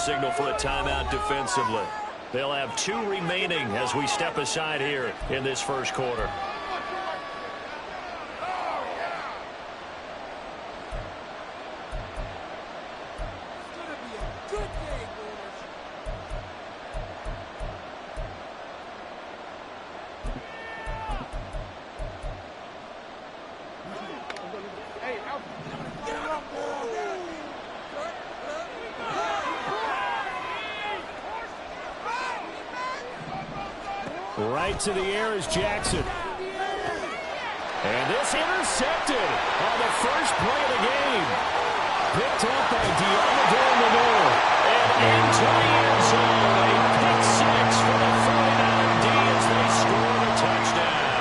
signal for a timeout defensively. They'll have 2 remaining as we step aside here in this first quarter. Right to the air is Jackson. And this intercepted on the first play of the game. Picked up by Deommodore Lenoir. And into the end zone. A pick 6 for the 49 D as they score the touchdown.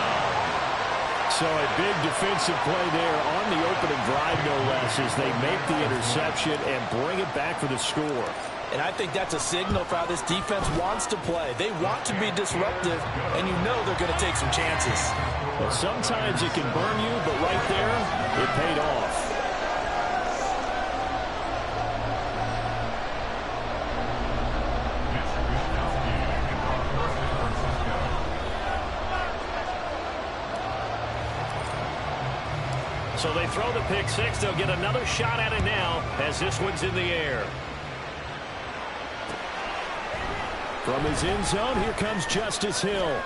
So a big defensive play there on the opening drive, no less, as they make the interception and bring it back for the score. And I think that's a signal for how this defense wants to play. They want to be disruptive, and you know they're going to take some chances. Well, sometimes it can burn you, but right there, it paid off. So they throw the pick 6. They'll get another shot at it now as this one's in the air. From his end zone, here comes Justice Hill.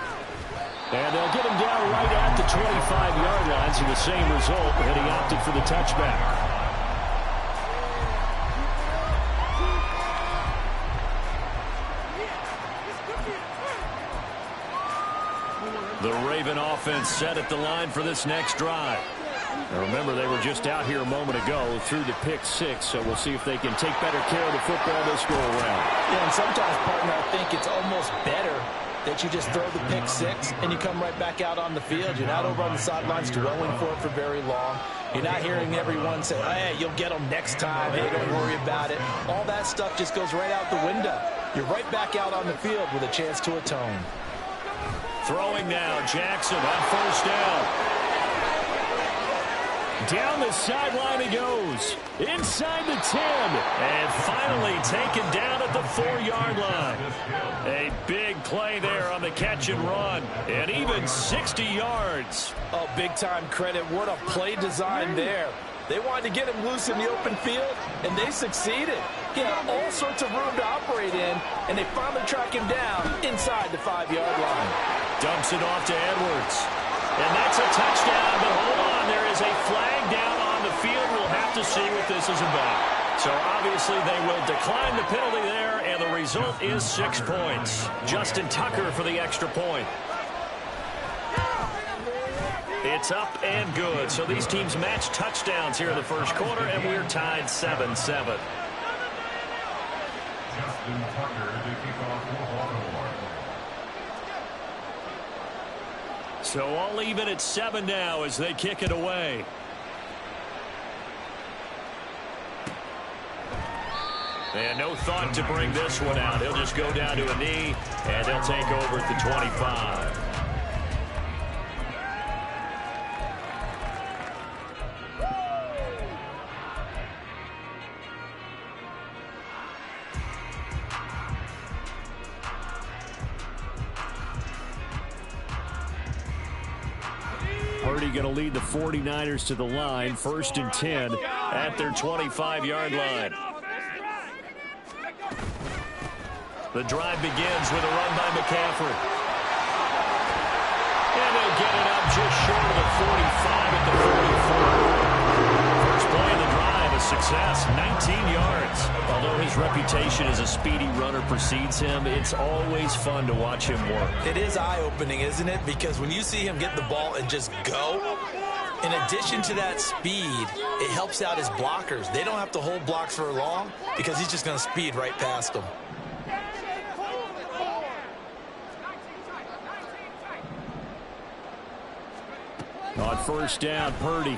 And they'll get him down right at the 25-yard line, so the same result, and he opted for the touchback. The Raven offense set at the line for this next drive. Now remember, they were just out here a moment ago through the pick 6, so we'll see if they can take better care of the football this go-around. Yeah, and sometimes, partner, I think it's almost better that you just throw the pick 6 and you come right back out on the field. You're not over on the sidelines dwelling for it for very long. You're not hearing everyone say, hey, you'll get them next time. Hey, don't worry about it. All that stuff just goes right out the window. You're right back out on the field with a chance to atone. Throwing now, Jackson on first down. Down the sideline he goes. Inside the 10. And finally taken down at the 4-yard line. A big play there on the catch and run. And even 60 yards. Oh, big-time credit. What a play design there. They wanted to get him loose in the open field, and they succeeded. He had all sorts of room to operate in, and they finally track him down inside the 5-yard line. Dumps it off to Edwards. And that's a touchdown, but hold on, there is a flag down on the field. We'll have to see what this is about. So obviously they will decline the penalty there, and the result is 6 points. Justin Tucker for the extra point. It's up and good. So these teams match touchdowns here in the first quarter, and we're tied 7-7. Justin Tucker to kick off for Baltimore. So all even at 7 now as they kick it away. And no thought to bring this one out. He'll just go down to a knee, and they'll take over at the 25. Purdy going to lead the 49ers to the line, 1st and 10 at their 25-yard line. The drive begins with a run by McCaffrey. And they'll get it up just short of the 45 at the 44. First play of the drive, a success, 19 yards. Although his reputation as a speedy runner precedes him, it's always fun to watch him work. It is eye-opening, isn't it? Because when you see him get the ball and just go, in addition to that speed, it helps out his blockers. They don't have to hold blocks for long because he's just going to speed right past them. On first down, Purdy.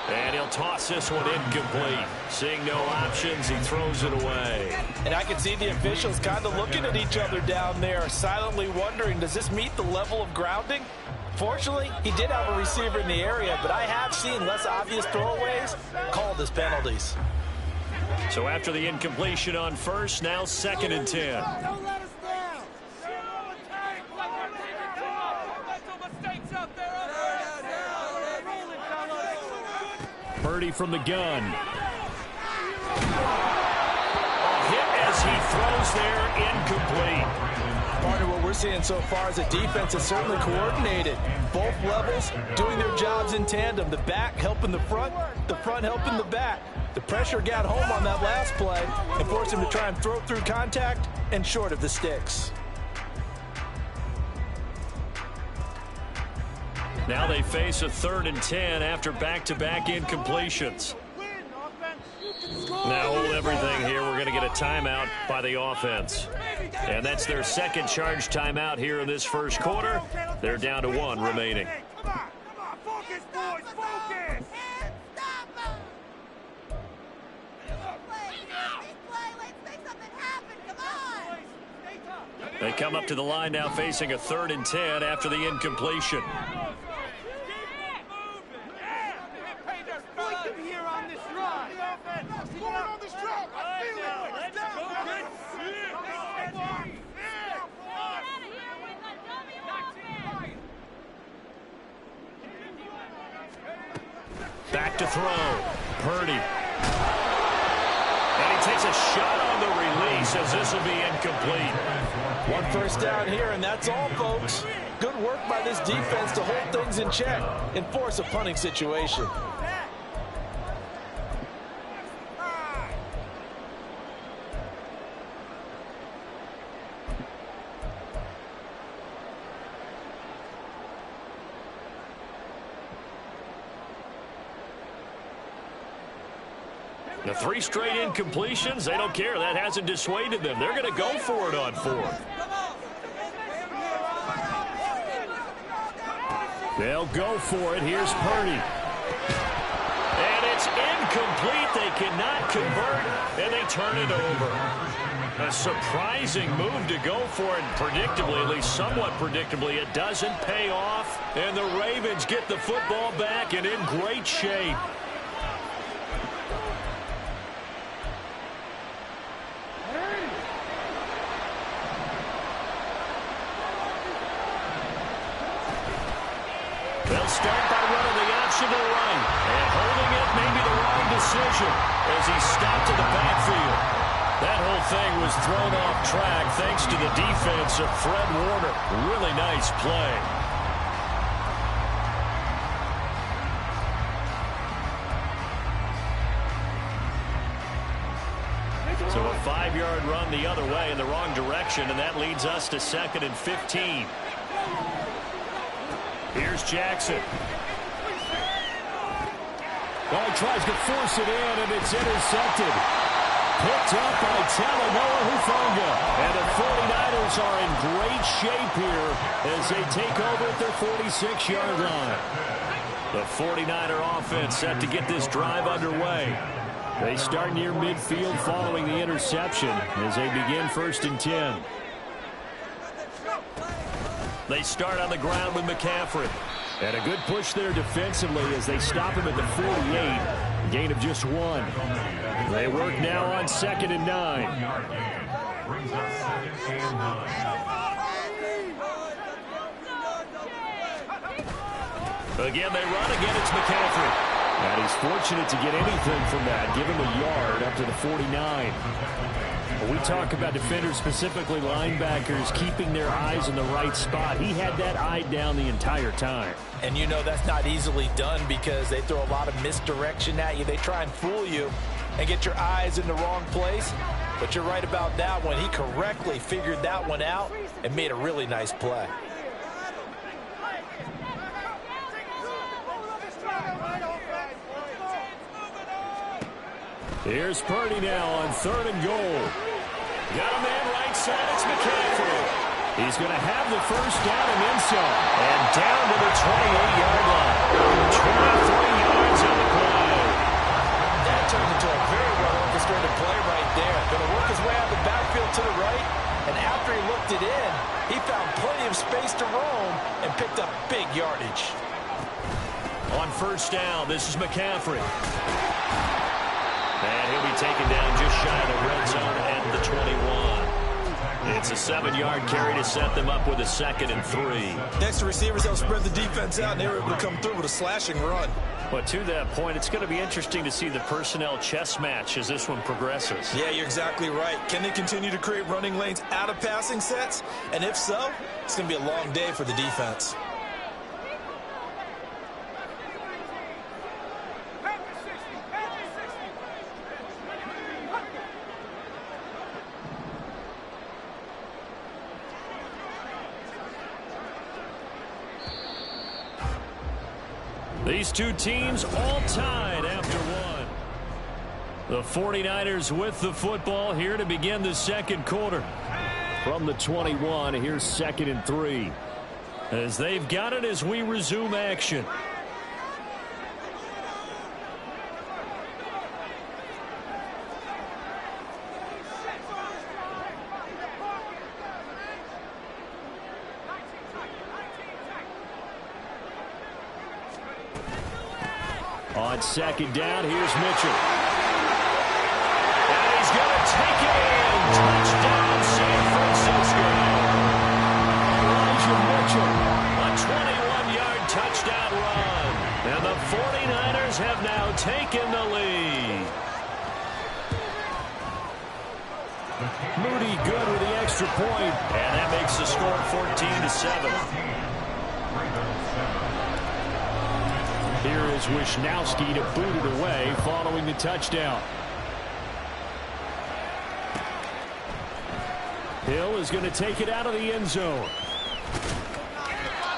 And he'll toss this one incomplete. Seeing no options, he throws it away. And I can see the officials kind of looking at each other down there, silently wondering, does this meet the level of grounding? Fortunately, he did have a receiver in the area, but I have seen less obvious throwaways called as penalties. So after the incompletion on first, now 2nd and 10. Don't let us down. Purdy from the gun. Hit as he throws there, incomplete. Partner, what we're seeing so far is the defense is certainly coordinated. Both levels doing their jobs in tandem. The back helping the front helping the back. The pressure got home on that last play and forced him to try and throw through contact and short of the sticks. Now they face a 3rd and 10 after back-to-back incompletions. Now hold everything here. We're going to get a timeout by the offense. And that's their 2nd charge timeout here in this first quarter. They're down to 1 remaining. Come on, focus, boys, focus. They come up to the line now facing a 3rd and 10 after the incompletion. Back to throw. Purdy. And he takes a shot on the release as this will be incomplete. 1 first down here, and that's all, folks. Good work by this defense to hold things in check and force a punting situation. The 3 straight incompletions, they don't care. That hasn't dissuaded them. They're going to go for it on 4th. They'll go for it. Here's Purdy. And it's incomplete. They cannot convert, and they turn it over. A surprising move to go for it. Predictably, at least somewhat predictably, it doesn't pay off. And the Ravens get the football back and in great shape. They'll start by running the option to the right. And holding it may be the wrong decision as he stopped in the backfield. That whole thing was thrown off track thanks to the defense of Fred Warner. Really nice play. So a 5-yard run the other way in the wrong direction, and that leads us to 2nd and 15. Here's Jackson. Well, he tries to force it in, and it's intercepted. Picked up by Talanoa Hufanga. And the 49ers are in great shape here as they take over at their 46-yard line. The 49er offense set to get this drive underway. They start near midfield following the interception as they begin 1st and 10. They start on the ground with McCaffrey. And a good push there defensively as they stop him at the 48. Gain of just 1. They work now on 2nd and 9. Brings us 2nd and 9. Again, they run. Again, it's McCaffrey. And he's fortunate to get anything from that. Give him a yard up to the 49. We talk about defenders, specifically linebackers, keeping their eyes in the right spot. He had that eye down the entire time. And you know that's not easily done because they throw a lot of misdirection at you. They try and fool you and get your eyes in the wrong place. But you're right about that one. He correctly figured that one out and made a really nice play. Here's Purdy now on 3rd and goal. Got a man right side. It's McCaffrey. He's going to have the first down and then some. And down to the 28-yard line. 23 yards on the play. That turned into a very well-orchestrated play right there. Going to work his way out of the backfield to the right. And after he looked it in, he found plenty of space to roam and picked up big yardage. On 1st down, this is McCaffrey. And he'll be taken down just shy of the red zone at the 21. It's a 7-yard carry to set them up with a 2nd and 3. Next to receivers, they'll spread the defense out, and they were able to come through with a slashing run. But to that point, it's going to be interesting to see the personnel chess match as this one progresses. Yeah, you're exactly right. Can they continue to create running lanes out of passing sets? And if so, it's going to be a long day for the defense. These two teams all tied after one. The 49ers with the football here to begin the second quarter. From the 21, here's 2nd and 3. As they've got it as we resume action. On 2nd down, here's Mitchell. And he's going to take it in. Touchdown, San Francisco. Elijah Mitchell. A 21-yard touchdown run. And the 49ers have now taken the lead. Moody good with the extra point. And that makes the score 14-7. Here is Wisnowski to boot it away following the touchdown. Hill is going to take it out of the end zone.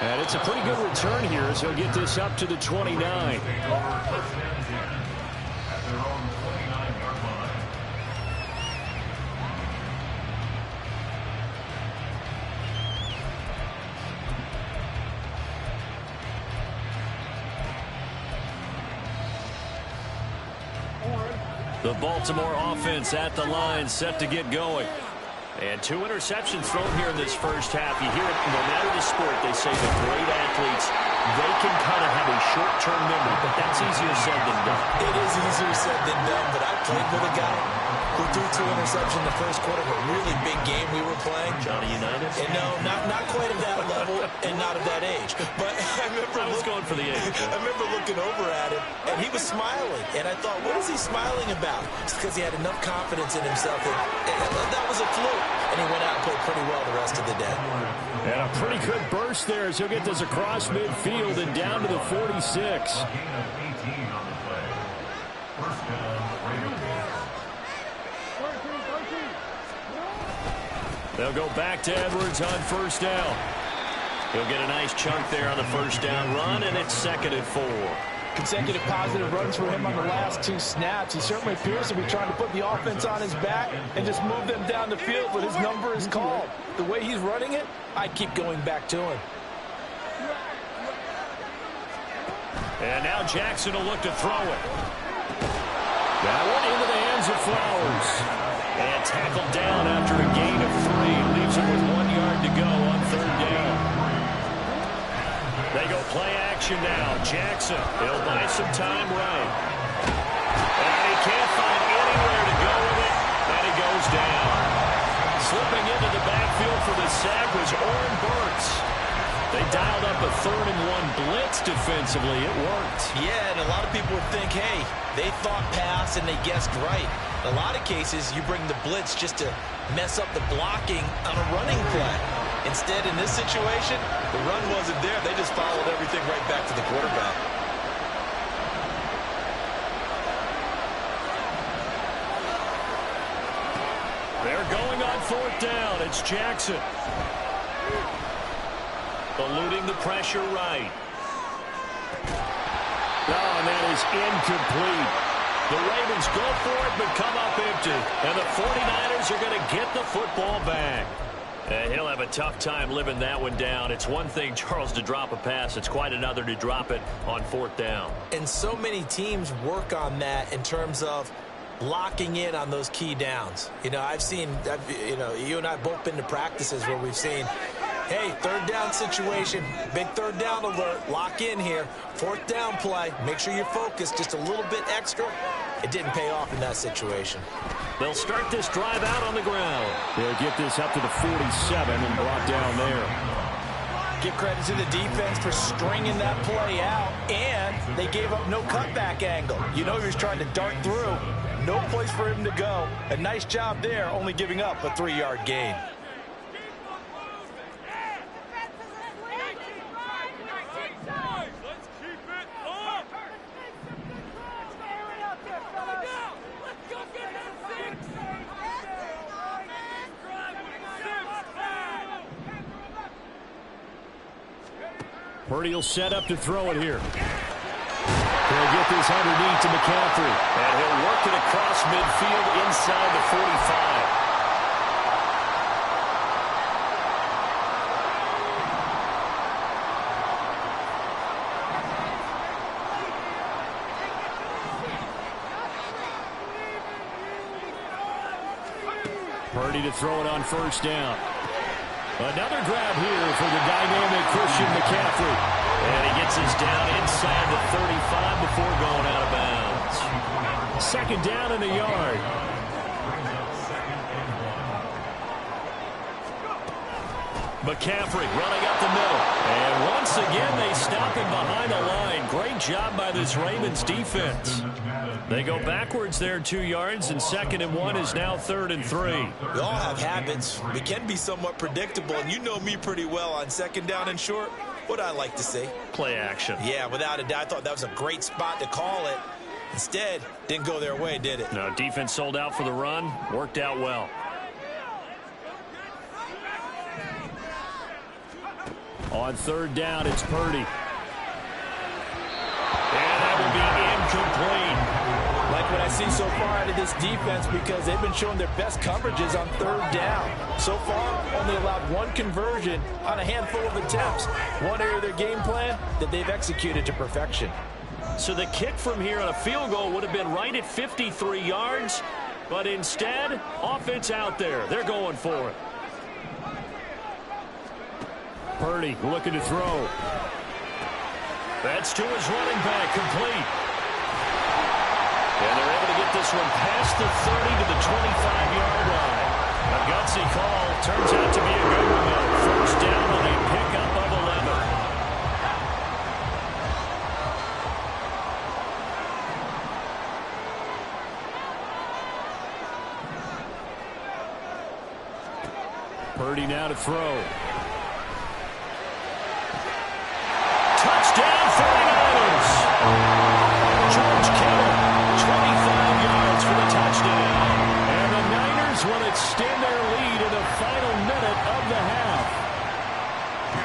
And it's a pretty good return here as he'll get this up to the 29. The Baltimore offense at the line, set to get going. And 2 interceptions thrown here in this first half. You hear it no matter the sport, they say the great athletes, they can kind of have a short-term memory, but that's easier said than done. It is easier said than done, but I played with a guy who threw 2 interceptions in the first quarter of a really big game we were playing. Johnny Unitas? And no, not quite at that level and not at that age. But I was going for the age. I remember looking over at him, and he was smiling. And I thought, what is he smiling about? It's because he had enough confidence in himself that was a fluke. And he went out and played pretty well the rest of the day. And a pretty good burst there as he'll get this across midfield and down to the 46. They'll go back to Edwards on 1st down. He'll get a nice chunk there on the 1st down run, and it's 2nd and 4. Consecutive positive runs for him on the last 2 snaps. He certainly appears to be trying to put the offense on his back and just move them down the field when his number is called. The way he's running it, I keep going back to him. And now Jackson will look to throw it. That one into the hands of Flowers. And tackled down after a gain of 3. Leaves him with 1 yard to go on 3rd down. They go play action now. Jackson, he'll buy some time right. And he can't find anywhere to go with it. And he goes down. Slipping into the backfield for the sack was Oren Burks. They dialed up a 3rd and 1 blitz defensively. It worked. Yeah, and a lot of people would think, hey, they thought pass and they guessed right. In a lot of cases, you bring the blitz just to mess up the blocking on a running play. Instead, in this situation, the run wasn't there. They just followed everything right back to the quarterback. They're going on 4th down. It's Jackson. Eluding the pressure right. Oh, and that is incomplete. The Ravens go for it, but come up empty. And the 49ers are going to get the football back. And he'll have a tough time living that one down. It's one thing, Charles, to drop a pass. It's quite another to drop it on 4th down. And so many teams work on that in terms of locking in on those key downs. You know, you and I both been to practices where we've seen, hey, 3rd down situation, big 3rd down alert, lock in here, 4th down play, make sure you're focused just a little bit extra. It didn't pay off in that situation. They'll start this drive out on the ground. They'll get this up to the 47 and brought down there. Give credit to the defense for stringing that play out, and they gave up no cutback angle. You know he was trying to dart through. No place for him to go. A nice job there, only giving up a 3-yard gain. Purdy will set up to throw it here. He'll get this underneath to McCaffrey. And he'll work it across midfield inside the 45. Purdy to throw it on first down. Another grab here for the dynamic Christian McCaffrey. And he gets us down inside the 35 before going out of bounds. Second down in the yard. McCaffrey running up the middle. And once again, they stop him behind the line. Great job by this Ravens defense. They go backwards there 2 yards, and 2nd and 1 is now 3rd and 3. We all have habits. We can be somewhat predictable, and you know me pretty well on 2nd down and short. What I like to see. Play action. Yeah, without a doubt. I thought that was a great spot to call it. Instead, didn't go their way, did it? No, defense sold out for the run. Worked out well. On 3rd down, it's Purdy. And that will be incomplete. Like what I see so far out of this defense, because they've been showing their best coverages on 3rd down. So far, only allowed 1 conversion on a handful of attempts. One area of their game plan that they've executed to perfection. So the kick from here on a field goal would have been right at 53 yards, but instead, offense out there. They're going for it. Purdy looking to throw. That's to his running back, complete. And they're able to get this one past the 30 to the 25-yard line. A gutsy call turns out to be a good one, though. 1st down on a pickup of 11. Purdy now to throw. Touchdown 49ers. George Kittle, 25 yards for the touchdown. And the Niners will extend their lead in the final minute of the half.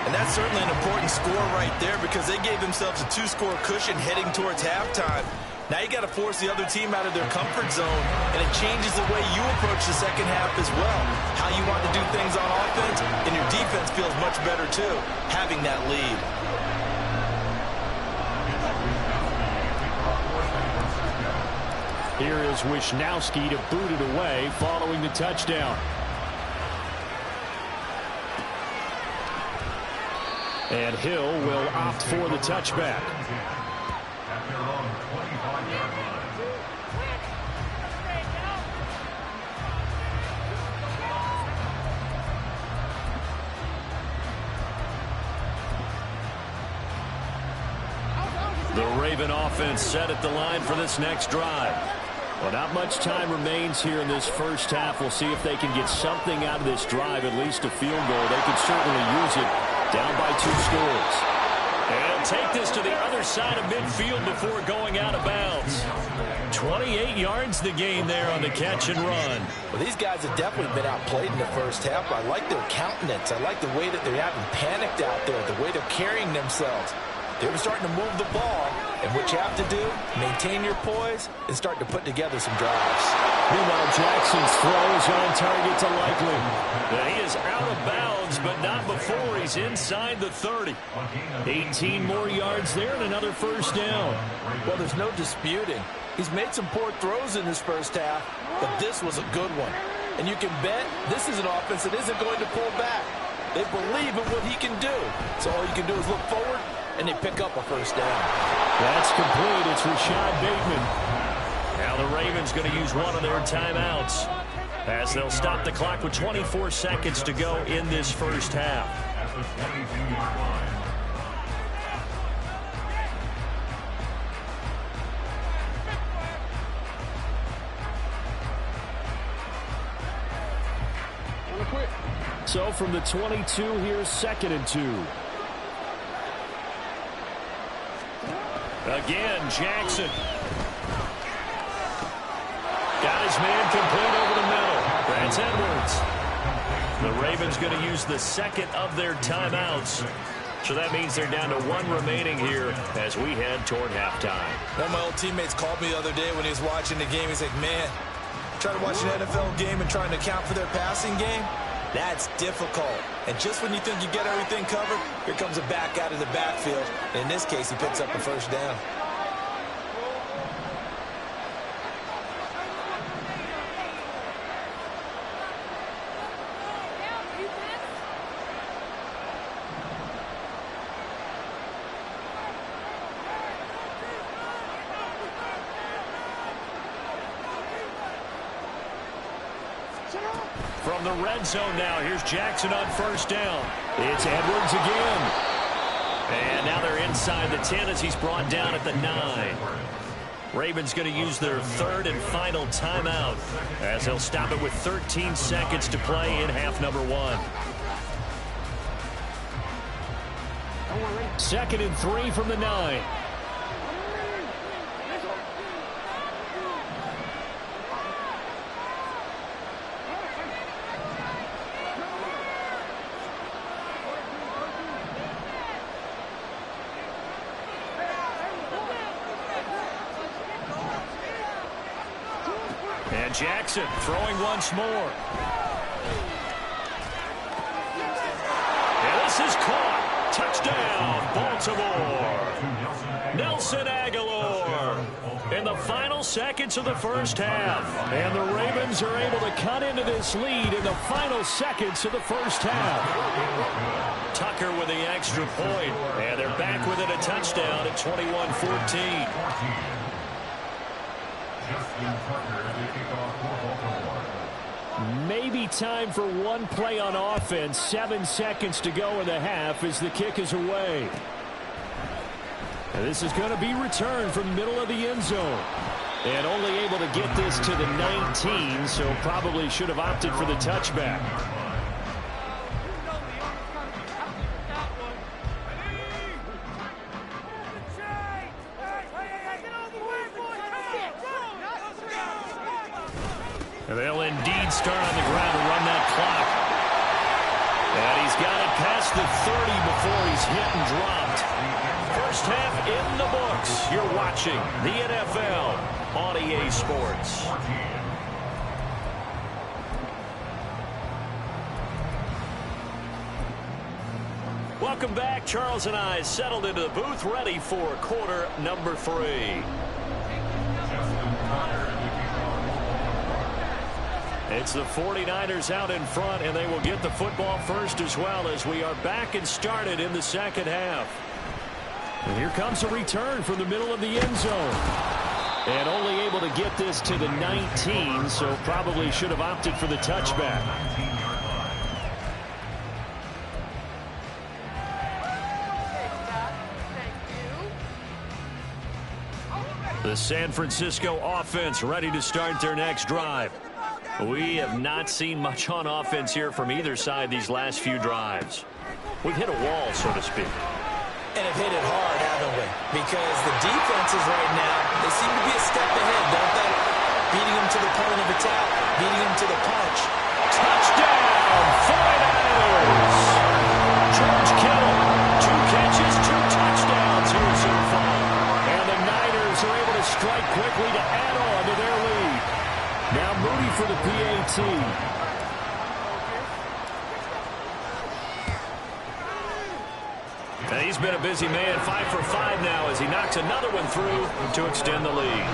And that's certainly an important score right there, because they gave themselves a 2-score cushion heading towards halftime. Now you got to force the other team out of their comfort zone, and it changes the way you approach the second half as well. How you want to do things on offense, and your defense feels much better too, having that lead. Here is Wisnowski to boot it away following the touchdown. And Hill will opt for the touchback. The Raven offense set at the line for this next drive. Well, not much time remains here in this first half. We'll see if they can get something out of this drive, at least a field goal. They could certainly use it down by 2 scores. And take this to the other side of midfield before going out of bounds. 28 yards the gain there on the catch and run. Well, these guys have definitely been outplayed in the first half. I like their countenance. I like the way that they're having panicked out there, the way they're carrying themselves. They were starting to move the ball, and what you have to do, maintain your poise and start to put together some drives. Meanwhile, Jackson's throws on target to Likely. And he is out of bounds, but not before he's inside the 30. 18 more yards there and another first down. Well, there's no disputing. He's made some poor throws in this first half, but this was a good one. And you can bet this is an offense that isn't going to pull back. They believe in what he can do. So all you can do is look forward, and they pick up a first down. That's complete. It's Rashad Bateman. Now the Ravens going to use one of their timeouts as they'll stop the clock with 24 seconds to go in this first half. At the 22-yard line. So from the 22, here's 2nd and 2. Again, Jackson. Got his man complete over the middle. That's Edwards. The Ravens going to use the second of their timeouts. So that means they're down to one remaining here as we head toward halftime. One of my old teammates called me the other day when he was watching the game. He's like, man, trying to watch an NFL game and trying to account for their passing game? That's difficult. And just when you think you get everything covered, here comes a back out of the backfield. In this case, he picks up a first down. From the red zone now, here's Jackson on first down. It's Edwards again. And now they're inside the 10 as he's brought down at the 9. Ravens going to use their third and final timeout as they'll stop it with 13 seconds to play in half number 1. 2nd and 3 from the 9. And Jackson throwing once more. And this is caught. Touchdown, Baltimore. Nelson Agholor in the final seconds of the first half. And the Ravens are able to cut into this lead in the final seconds of the first half. Tucker with the extra point. And they're back within a touchdown at 21-14. Maybe time for one play on offense. 7 seconds to go in the half as the kick is away. And this is going to be returned from the middle of the end zone. And only able to get this to the 19, so probably should have opted for the touchback. And they'll indeed start on the ground and run that clock. And he's got it past the 30 before he's hit and dropped. First half in the books. You're watching the NFL on EA Sports. Welcome back. Charles and I settled into the booth, ready for quarter number 3. It's the 49ers out in front, and they will get the football first as well as we are back and started in the second half. And here comes a return from the middle of the end zone. And only able to get this to the 19, so probably should have opted for the touchback. The San Francisco offense ready to start their next drive. We have not seen much on offense here from either side these last few drives. We've hit a wall, so to speak. And have hit it hard, haven't we? Because the defenses right now, they seem to be a step ahead, don't they? Beating them to the point of attack, beating them to the punch. Touchdown, 49ers! George Kittle, 2 catches, 2 touchdowns here so far. And the Niners are able to strike quickly to add on to their lead. Now Moody for the PAT. And he's been a busy man, 5 for 5 now as he knocks another one through to extend the lead.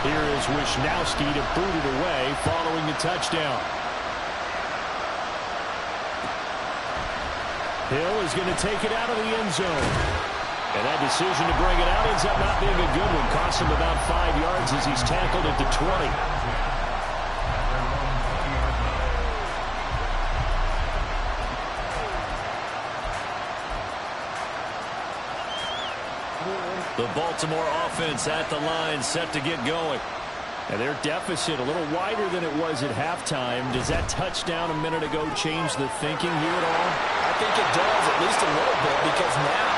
Here is Wisnowski to boot it away following the touchdown. Hill is going to take it out of the end zone. And that decision to bring it out ends up not being a good one. Costs him about 5 yards as he's tackled at the 20. The Baltimore offense at the line, set to get going. And their deficit a little wider than it was at halftime. Does that touchdown a minute ago change the thinking here at all? I think it does, at least a little bit, because now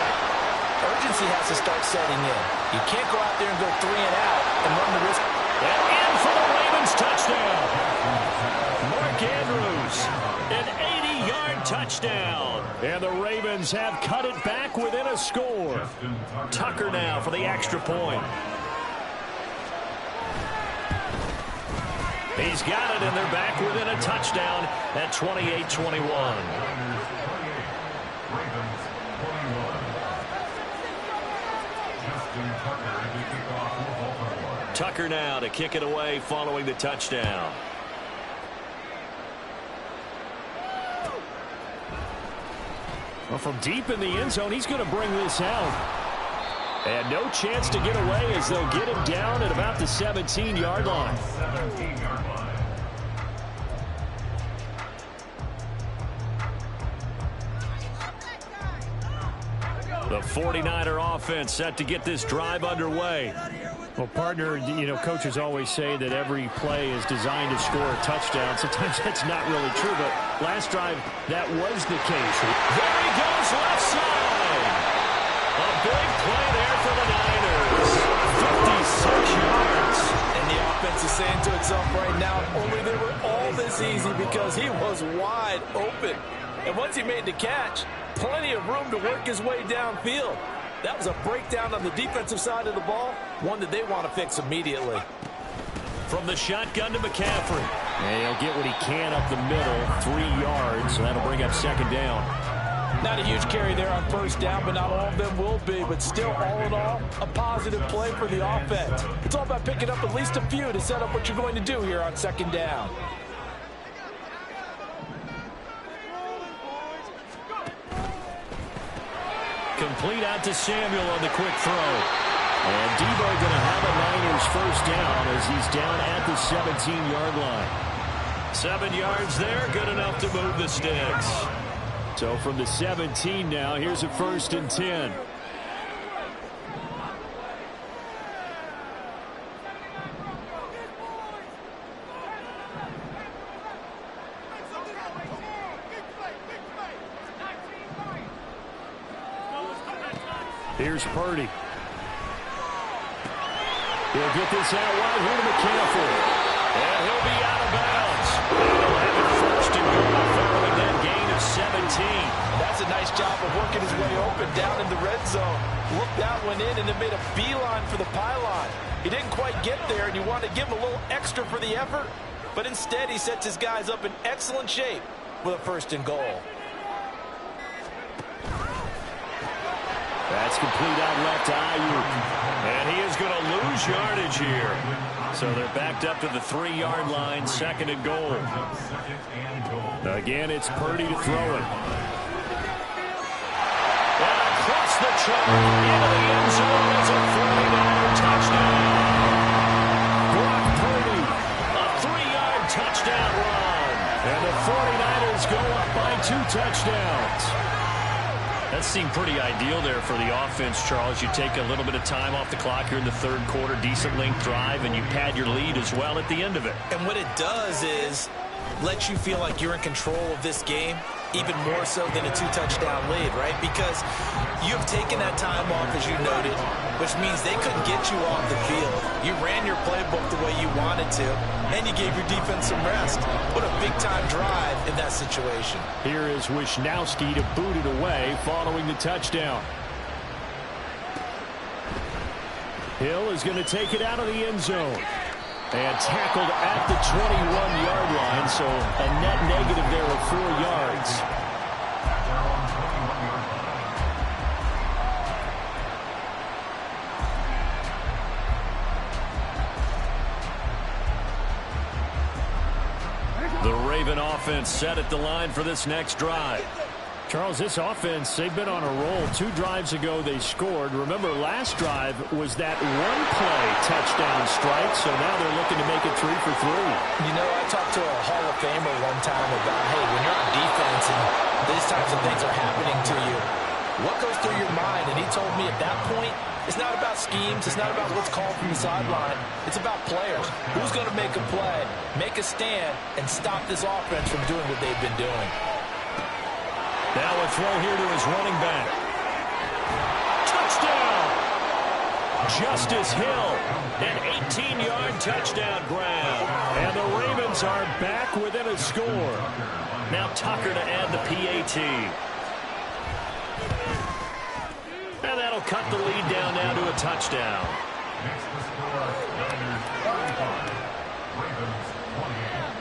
urgency has to start setting in. You can't go out there and go 3 and out and run the risk. And in for the Ravens touchdown. Mark Andrews, an 80-yard touchdown. And the Ravens have cut it back within a score. Tucker now for the extra point. He's got it, and they're back within a touchdown at 28-21. Tucker now to kick it away following the touchdown. Well, from deep in the end zone, he's going to bring this out. And no chance to get away as they'll get him down at about the 17-yard line. The 49er offense set to get this drive underway. Well, partner, you know, coaches always say that every play is designed to score a touchdown. Sometimes that's not really true, but last drive, that was the case. There he goes, left side. A big play there for the Niners. 56 yards. And the offense is saying to itself right now, only they were all this easy because he was wide open. And once he made the catch, plenty of room to work his way downfield. That was a breakdown on the defensive side of the ball, one that they want to fix immediately. From the shotgun to McCaffrey. And he'll get what he can up the middle, 3 yards, so that'll bring up second down. Not a huge carry there on first down, but not all of them will be. But still, all in all, a positive play for the offense. It's all about picking up at least a few to set up what you're going to do here on second down. Complete out to Samuel on the quick throw. And Debo going to have a Niners first down as he's down at the 17-yard line. 7 yards there, good enough to move the sticks. So from the 17 now, here's a 1st and 10. Here's Purdy. He'll get this out wide here to McCaffrey. And he'll be out of bounds. He'll have it 1st and goal following that gain of 17. That's a nice job of working his way open down in the red zone. Looked out, went in, and then made a beeline for the pylon. He didn't quite get there, and you want to give him a little extra for the effort. But instead, he sets his guys up in excellent shape with a 1st and goal. That's complete out left to Ayuk. And he is going to lose yardage here. So they're backed up to the 3-yard line, 2nd and goal. Again, it's Purdy to throw it. And across the chalk into the end zone. It's a 49er touchdown. Brock Purdy, a 3-yard touchdown run. And the 49ers go up by 2 touchdowns. That seemed pretty ideal there for the offense, Charles. You take a little bit of time off the clock here in the 3rd quarter, decent length drive, and you pad your lead as well at the end of it. And what it does is let you feel like you're in control of this game, even more so than a 2-touchdown lead, right? Because you've taken that time off, as you noted, which means they couldn't get you off the field. You ran your playbook the way you wanted to, and you gave your defense some rest. What a big-time drive in that situation. Here is Wisnowski to boot it away following the touchdown. Hill is going to take it out of the end zone. And tackled at the 21-yard line, so a net negative there of 4 yards. The Raven offense set at the line for this next drive. Charles, this offense, they've been on a roll. 2 drives ago, they scored. Remember, last drive was that one-play touchdown strike, so now they're looking to make it 3 for 3. You know, I talked to a Hall of Famer one time about, hey, when you're on defense and these types of things are happening to you, what goes through your mind? And he told me at that point, it's not about schemes. It's not about what's called from the sideline. It's about players. Who's going to make a play, make a stand, and stop this offense from doing what they've been doing? Now a throw here to his running back. Touchdown! Justice Hill, an 18-yard touchdown grab. And the Ravens are back within a score. Now Tucker to add the PAT. And that'll cut the lead down now to a touchdown. Makes the score Niners 35, Ravens 28.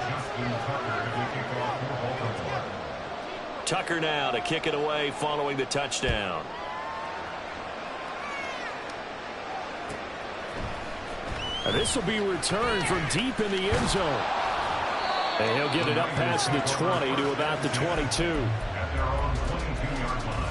Justin Tucker as he kicked off for Baltimore. Tucker now to kick it away following the touchdown. And this will be returned from deep in the end zone. And he'll get it up past the 20 to about the 22. At their own 22-yard line.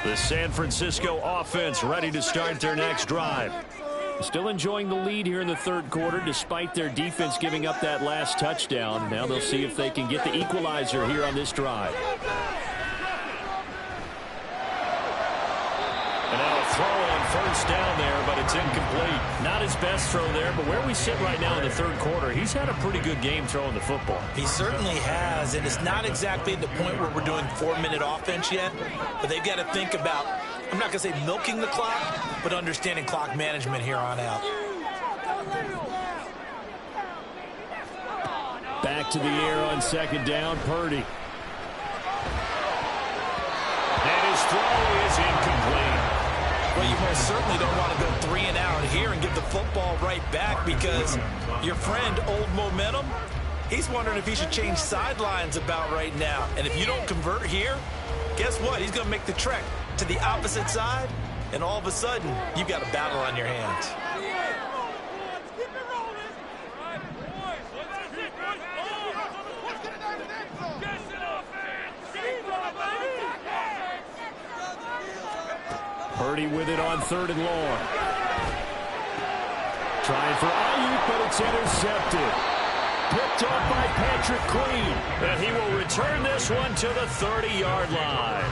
The San Francisco offense ready to start their next drive. Still enjoying the lead here in the third quarter despite their defense giving up that last touchdown. Now they'll see if they can get the equalizer here on this drive. And now a throw on first down there, but it's incomplete. Not his best throw there, but where we sit right now in the third quarter, he's had a pretty good game throwing the football. He certainly has, and it's not exactly the point where we're doing 4-minute offense yet, but they've got to think about, I'm not going to say milking the clock, but understanding clock management here on out. Back to the air on second down, Purdy. And his throw is incomplete. Well, you most certainly don't want to go 3 and out here and give the football right back because your friend, Old Momentum, he's wondering if he should change sidelines about right now. And if you don't convert here, guess what? He's going to make the trek to the opposite side, and all of a sudden, you've got a battle on your hands. Purdy with it on 3rd and long. Trying for Ayuk, but it's intercepted. Picked up by Patrick Queen. And he will return this one to the 30-yard line.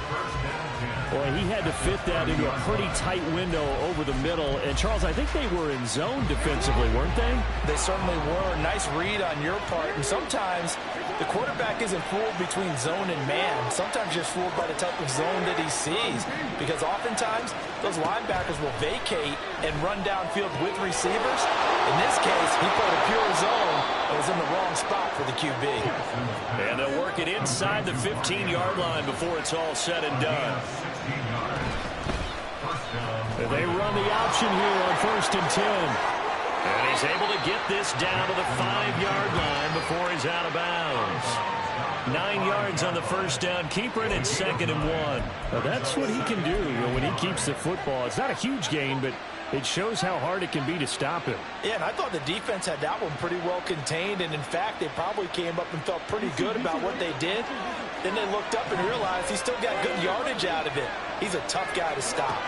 Boy, he had to fit that into a pretty tight window over the middle. And, Charles, I think they were in zone defensively, weren't they? They certainly were. Nice read on your part. And sometimes the quarterback isn't fooled between zone and man. Sometimes you're fooled by the type of zone that he sees. Because oftentimes, those linebackers will vacate and run downfield with receivers. In this case, he played a pure zone and was in the wrong spot for the QB. And they'll work it inside the 15-yard line before it's all said and done. They run the option here on 1st and 10. And he's able to get this down to the 5-yard line before he's out of bounds. 9 yards on the first down. Keeper it in 2nd and 1. Now that's what he can do when he keeps the football. It's not a huge gain, but it shows how hard it can be to stop him. Yeah, and I thought the defense had that one pretty well contained, and in fact, they probably came up and felt pretty good about what they did. Then they looked up and realized he still got good yardage out of it. He's a tough guy to stop.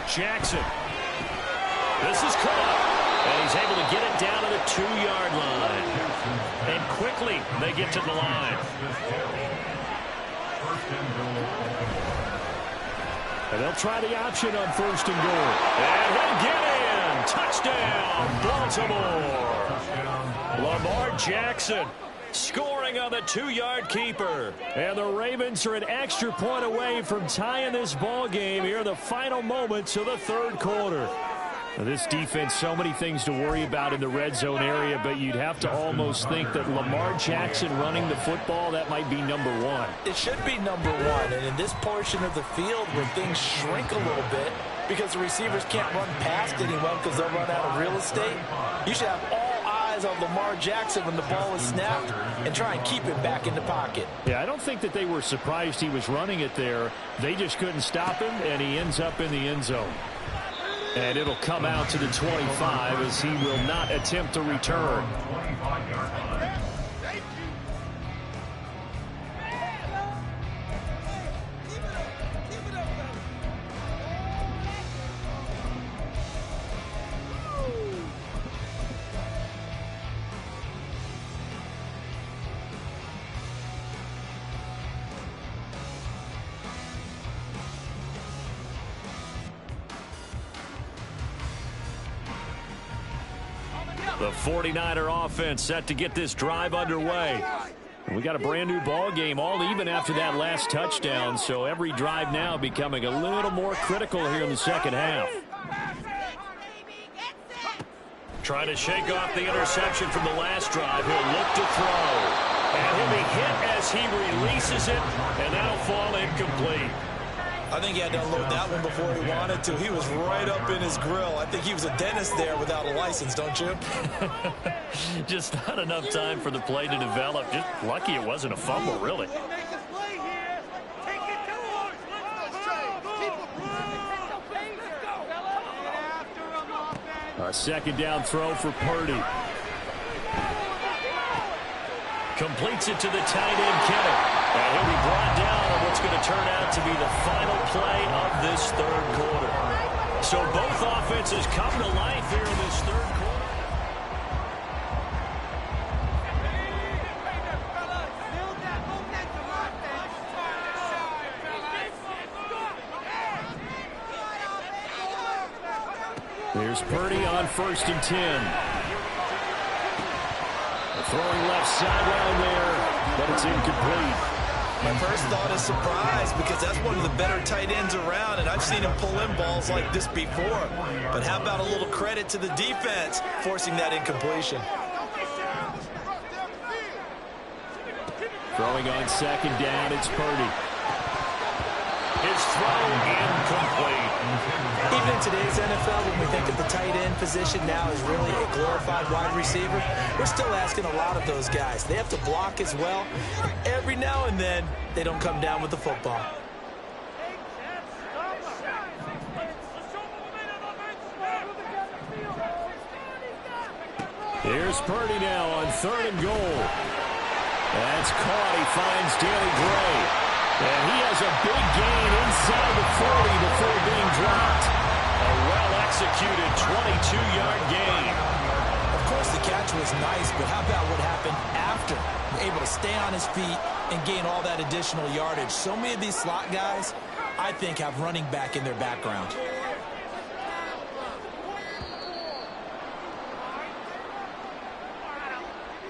Jackson. This is caught. And he's able to get it down to the 2-yard line. And quickly, they get to the line. And they'll try the option on 1st and goal. And he'll get in. Touchdown, Baltimore. Lamar Jackson scoring on the 2-yard keeper. And the Ravens are an extra point away from tying this ball game here in the final moments of the third quarter. Now, this defense, so many things to worry about in the red zone area, but you'd have to almost think that Lamar Jackson running the football, that might be number one. It should be number one, and in this portion of the field where things shrink a little bit, because the receivers can't run past anyone because they'll run out of real estate. You should have all eyes on Lamar Jackson when the ball is snapped and try and keep him back in the pocket. Yeah, I don't think that they were surprised he was running it there. They just couldn't stop him, and he ends up in the end zone. And it'll come out to the 25 as he will not attempt to return. The 49er offense set to get this drive underway. We got a brand new ball game, all even after that last touchdown, so every drive now becoming a little more critical here in the second half. Trying to shake off the interception from the last drive. He'll look to throw. And he'll be hit as he releases it, and that'll fall incomplete. I think he had to unload that one before he wanted to. He was right up in his grill. I think he was a dentist there without a license, don't you? Just not enough time for the play to develop. Just lucky it wasn't a fumble, really. A second down throw for Purdy. Completes it to the tight end, Kittle. And he'll be brought down on what's going to turn out to be the final play of this third quarter. So both offenses come to life here in this third quarter. Here's Purdy on 1st and 10. Throwing left sideline there, but it's incomplete. My first thought is surprise because that's one of the better tight ends around, and I've seen him pull in balls like this before. But how about a little credit to the defense forcing that incompletion? Throwing on second down, it's Purdy. His throw incomplete. Even in today's NFL, when we think of the tight end position now as really a glorified wide receiver, we're still asking a lot of those guys. They have to block as well. And every now and then, they don't come down with the football. Here's Purdy now on 3rd and goal. That's caught. He finds Danny Gray. And he has a big gain inside the 40 before being dropped. A well-executed 22-yard gain. Of course, the catch was nice, but how about what happened after? Able to stay on his feet and gain all that additional yardage. So many of these slot guys, I think, have running back in their background.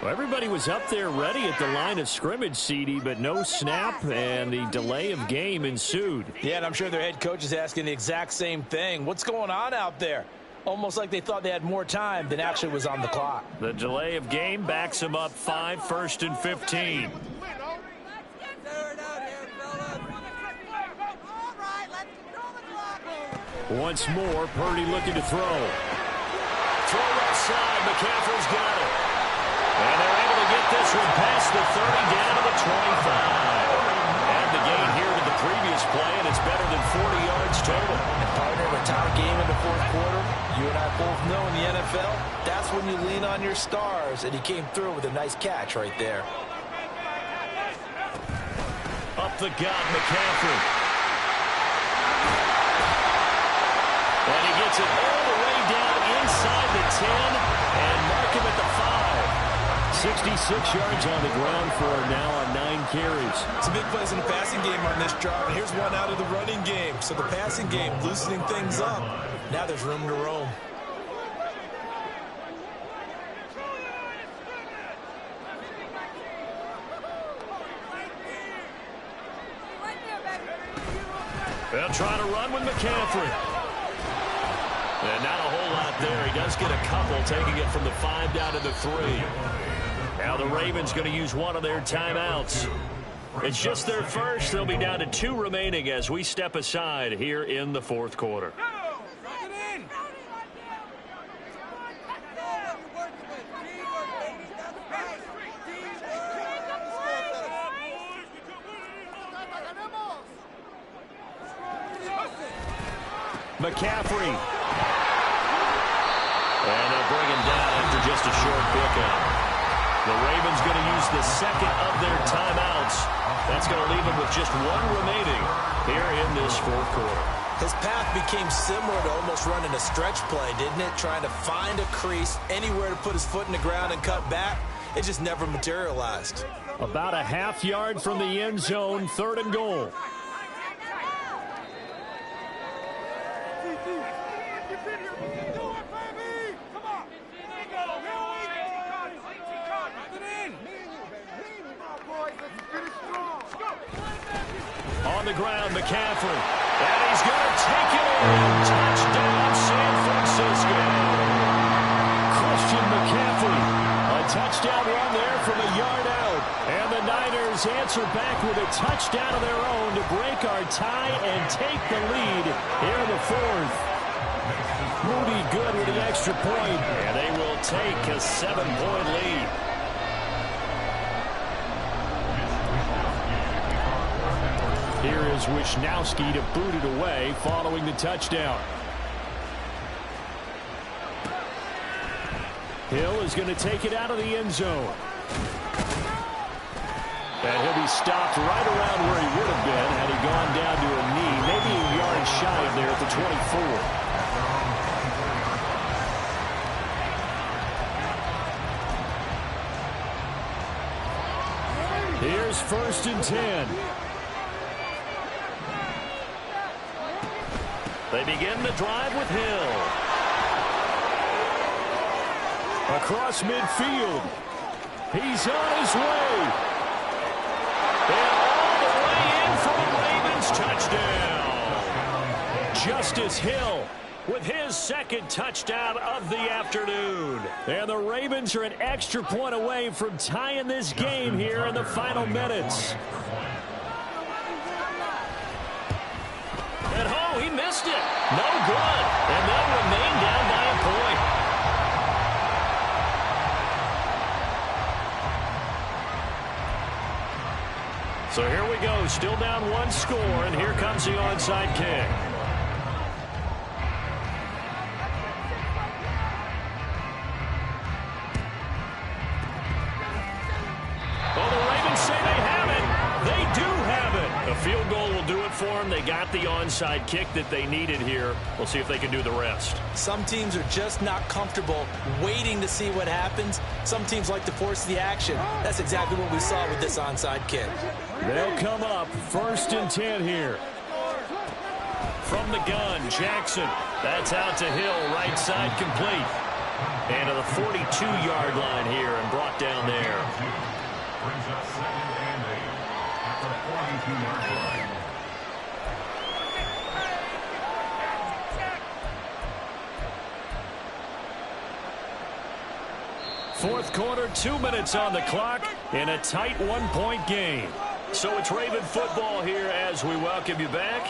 Well, everybody was up there ready at the line of scrimmage, CD, but no snap, and the delay of game ensued. Yeah, and I'm sure their head coach is asking the exact same thing. What's going on out there? Almost like they thought they had more time than actually was on the clock. The delay of game backs him up 5, 1st and 15. Once more, Purdy looking to throw. Throw left side. McCaffrey's got it. And they're able to get this one past the 30 down to the 25. And the gain here to the previous play, and it's better than 40 yards total. And partner, a tie game in the fourth quarter, you and I both know in the NFL, that's when you lean on your stars, and he came through with a nice catch right there. Up the gut, McCaffrey. And he gets it all the way down inside the 10 and mark him at the 5. 66 yards on the ground for him now on 9 carries. Some big plays in the passing game on this drive, and here's one out of the running game. So the passing game loosening things up. Now there's room to roam. They'll try to run with McCaffrey. And not a whole lot there. He does get a couple, taking it from the 5 down to the 3. Now the Ravens going to use one of their timeouts. It's just their first. They'll be down to 2 remaining as we step aside here in the fourth quarter. McCaffrey. And they'll bring him down after just a short pickup. The Ravens going to use the second of their timeouts. That's going to leave them with just one remaining here in this fourth quarter. His path became similar to almost running a stretch play, didn't it? Trying to find a crease, anywhere to put his foot in the ground and cut back. It just never materialized. About a half yard from the end zone, 3rd and goal. On the ground, McCaffrey. And he's going to take it in. Touchdown, San Francisco. Christian McCaffrey. A touchdown run there from a yard out. And the Niners answer back with a touchdown of their own to break our tie and take the lead here in the 4th. Moody good with the extra point. And they will take a 7-point lead. Here is Wisnowski to boot it away following the touchdown. Hill is going to take it out of the end zone. And he'll be stopped right around where he would have been had he gone down to a knee, maybe a yard shy of there at the 24. Here's 1st and 10. They begin the drive with Hill. Across midfield. He's on his way. And all the way in for the Ravens touchdown. Justice Hill with his 2nd touchdown of the afternoon. And the Ravens are an extra point away from tying this game here in the final minutes. And oh, he missed it. No good. And they'll remain down by a point. So here we go. Still down 1 score. And here comes the onside kick. Well, the Ravens say they have it. They do have it. A field goal will do it for them. They got the onside kick that they needed here. We'll see if they can do the rest. Some teams are just not comfortable waiting to see what happens. Some teams like to force the action. That's exactly what we saw with this onside kick. They'll come up 1st and 10 here. From the gun, Jackson. That's out to Hill, right side complete. And to the 42-yard line here and brought down there. Brings up 2nd and 8 at the 42-yard line. Fourth quarter, 2 minutes on the clock in a tight 1-point game. So it's Raven football here as we welcome you back.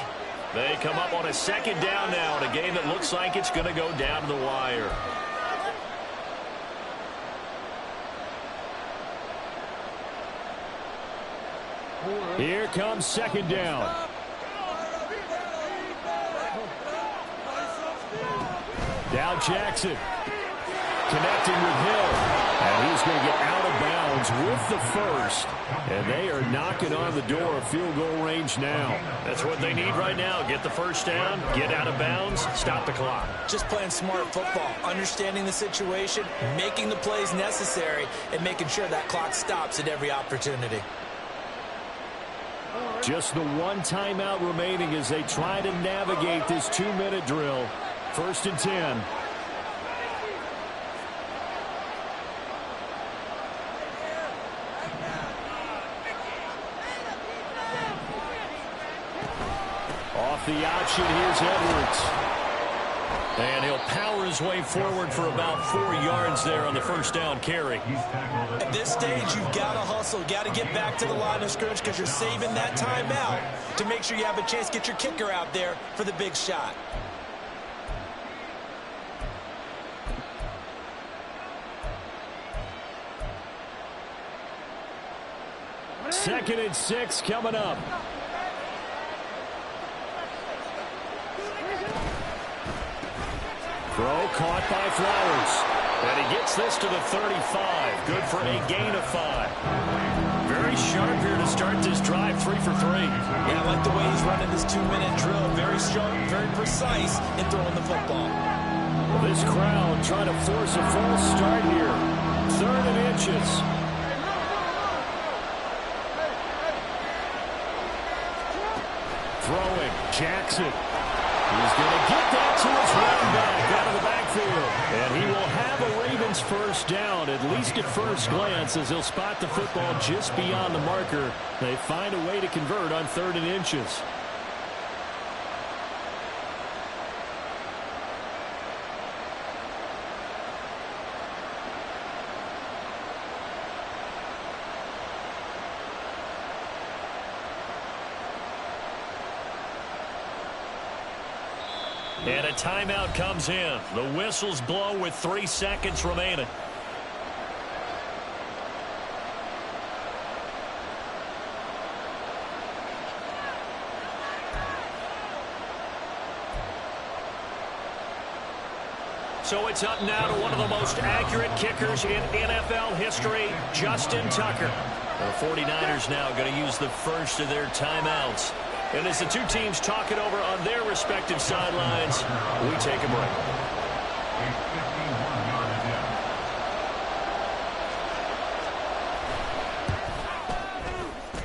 They come up on a 2nd down now in a game that looks like it's going to go down to the wire. Here comes 2nd down. Now Jackson connecting with Hill. And he's going to get out of bounds with the 1st. And they are knocking on the door of field goal range now. That's what they need right now. Get the 1st down, get out of bounds, stop the clock. Just playing smart football, understanding the situation, making the plays necessary, and making sure that clock stops at every opportunity. Just the 1 timeout remaining as they try to navigate this 2-minute drill. 1st and 10. Off the option, here's Edwards. And he'll power his way forward for about 4 yards there on the 1st down carry. At this stage, you've got to hustle, got to get back to the line of scrimmage because you're saving that timeout to make sure you have a chance to get your kicker out there for the big shot. Second and 6 coming up. Throw caught by Flowers. And he gets this to the 35. Good for a gain of 5. Very sharp here to start this drive, 3 for 3. Yeah, I like the way he's running this 2-minute drill. Very sharp, very precise in throwing the football. This crowd trying to force a false start here. 3rd and inches. Throwing, Jackson. He's going to get that to his running back out of the backfield. And he will have a Ravens first down, at least at first glance, as he'll spot the football just beyond the marker. They find a way to convert on 3rd and inches. And a timeout comes in. The whistles blow with 3 seconds remaining. So it's up now to one of the most accurate kickers in NFL history, Justin Tucker. The 49ers now going to use the first of their timeouts. And as the two teams talk it over on their respective sidelines, we take a break.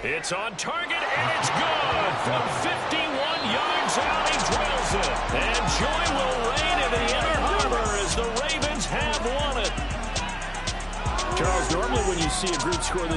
It's on target, and it's good. From 51 yards out, he drills it. And joy will reign in the Inner Harbor as the Ravens have won it. Charles, normally when you see a group score this